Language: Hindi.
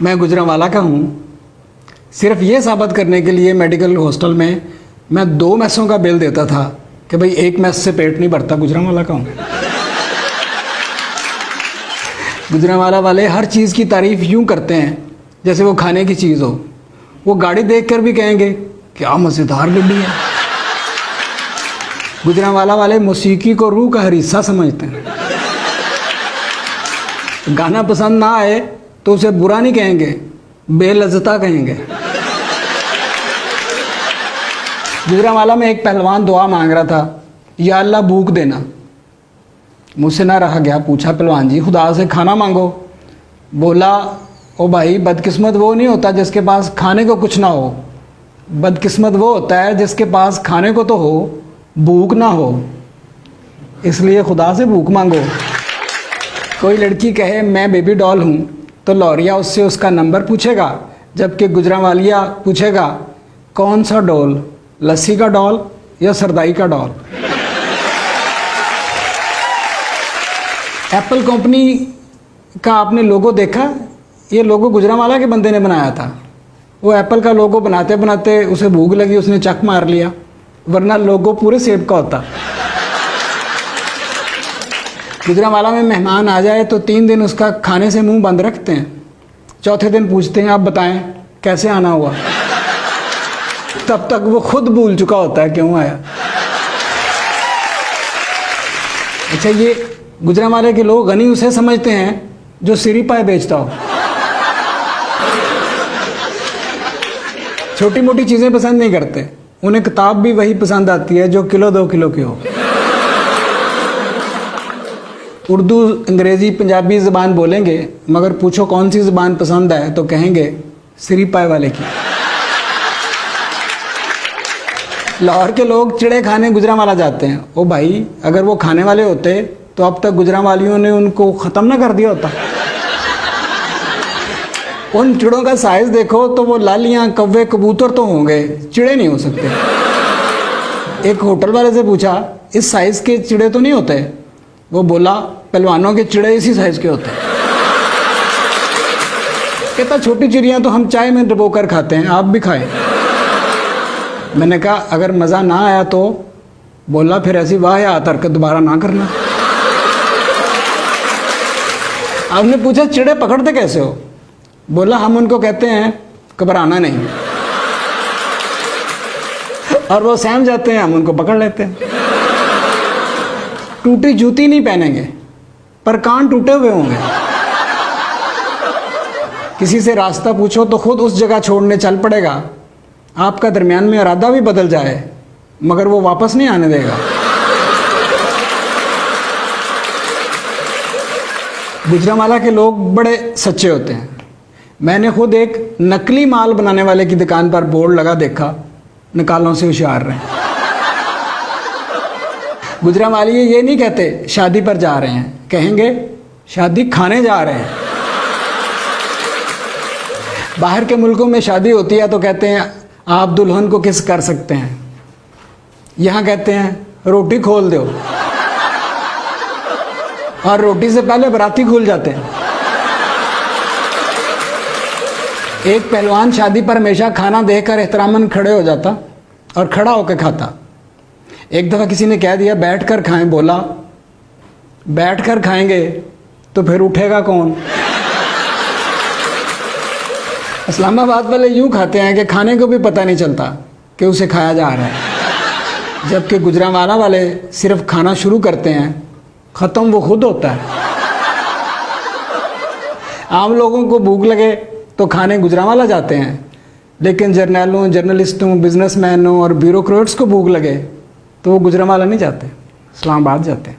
मैं गुजरांवाला का हूँ। सिर्फ ये साबित करने के लिए मेडिकल हॉस्टल में मैं 2 मैसों का बिल देता था कि भाई 1 मैस से पेट नहीं भरता। गुजरांवाला का हूँ। गुजरांवाला वाले हर चीज़ की तारीफ़ यूँ करते हैं जैसे वो खाने की चीज़ हो। वो गाड़ी देखकर भी कहेंगे क्या मज़ेदार गाड़ी है। गुजरांवाला वाले मौसीकी को रूह का हर हिस्सा समझते हैं। गाना पसंद ना आए तो उसे बुरा नहीं कहेंगे, बेलज्जता कहेंगे। गुजरांवाला में एक पहलवान दुआ मांग रहा था, या अल्लाह भूख देना। मुझसे ना रहा गया, पूछा पहलवान जी खुदा से खाना मांगो। बोला ओ भाई, बदकिस्मत वो नहीं होता जिसके पास खाने को कुछ ना हो, बदकिस्मत वो होता है जिसके पास खाने को तो हो, भूख ना हो। इसलिए खुदा से भूख मांगो। कोई लड़की कहे मैं बेबी डॉल हूँ तो लौरिया उससे उसका नंबर पूछेगा, जबकि गुजरांवालिया पूछेगा कौन सा डॉल, लस्सी का डॉल या सरदाई का डॉल। एप्पल कंपनी का आपने लोगो देखा? ये लोगो गुजरांवाला के बंदे ने बनाया था। वो एप्पल का लोगो बनाते बनाते उसे भूख लगी, उसने चक मार लिया, वरना लोगो पूरे सेब का होता। गुजरांवाला में मेहमान आ जाए तो 3 दिन उसका खाने से मुंह बंद रखते हैं। चौथे दिन पूछते हैं आप बताएं कैसे आना हुआ। तब तक वो खुद भूल चुका होता है क्यों आया। अच्छा, ये गुजरांवाले के लोग गनी उसे समझते हैं जो सिरी पाए बेचता हो। छोटी मोटी चीज़ें पसंद नहीं करते, उन्हें किताब भी वही पसंद आती है जो किलो 2 किलो की हो। उर्दू, अंग्रेज़ी, पंजाबी ज़बान बोलेंगे, मगर पूछो कौन सी ज़बान पसंद है तो कहेंगे सिरी पाए वाले की। लाहौर के लोग चिड़े खाने गुजरांवाला जाते हैं। ओ भाई, अगर वो खाने वाले होते तो अब तक गुजरांवालियों ने उनको ख़त्म ना कर दिया होता। उन चिड़ों का साइज़ देखो तो वो लालियाँ, कौवे, कबूतर तो होंगे, चिड़े नहीं हो सकते। एक होटल वाले से पूछा इस साइज़ के चिड़े तो नहीं होते? वो बोला पहलवानों के चिड़े इसी साइज़ के होते हैं। कहता छोटी चिड़ियाँ तो हम चाय में डुबो कर खाते हैं, आप भी खाएं। मैंने कहा अगर मज़ा ना आया तो? बोला फिर ऐसी वाह या हरकत दोबारा ना करना। आपने पूछा चिड़े पकड़ते कैसे हो? बोला हम उनको कहते हैं घबराना नहीं, और वो सहम जाते हैं, हम उनको पकड़ लेते हैं। टूटी जूती नहीं पहनेंगे पर कान टूटे हुए होंगे। किसी से रास्ता पूछो तो खुद उस जगह छोड़ने चल पड़ेगा। आपका दरमियान में इरादा भी बदल जाए मगर वो वापस नहीं आने देगा। गुजरांवाला के लोग बड़े सच्चे होते हैं। मैंने खुद एक नकली माल बनाने वाले की दुकान पर बोर्ड लगा देखा, निकालों से होशियार रहे। गुजरांवाली ये नहीं कहते शादी पर जा रहे हैं, कहेंगे शादी खाने जा रहे हैं। बाहर के मुल्कों में शादी होती है तो कहते हैं आप दुल्हन को किस कर सकते हैं। यहाँ कहते हैं रोटी खोल दो, और रोटी से पहले बराती खुल जाते हैं। एक पहलवान शादी पर हमेशा खाना देकर एहतरामन खड़े हो जाता और खड़ा होकर खाता। एक दफ़ा किसी ने कह दिया बैठकर खाएं। बोला बैठकर खाएंगे तो फिर उठेगा कौन। इस्लामाबाद वाले यूँ खाते हैं कि खाने को भी पता नहीं चलता कि उसे खाया जा रहा है, जबकि गुजरांवाला वाले सिर्फ खाना शुरू करते हैं, ख़त्म वो खुद होता है। आम लोगों को भूख लगे तो खाने गुजरांवाला जाते हैं, लेकिन जर्नलों, जर्नलिस्टों, बिजनेसमैनों और ब्यूरोक्रेट्स को भूख लगे तो वो गुजरांवाला नहीं जाते, इस्लामाबाद जाते हैं।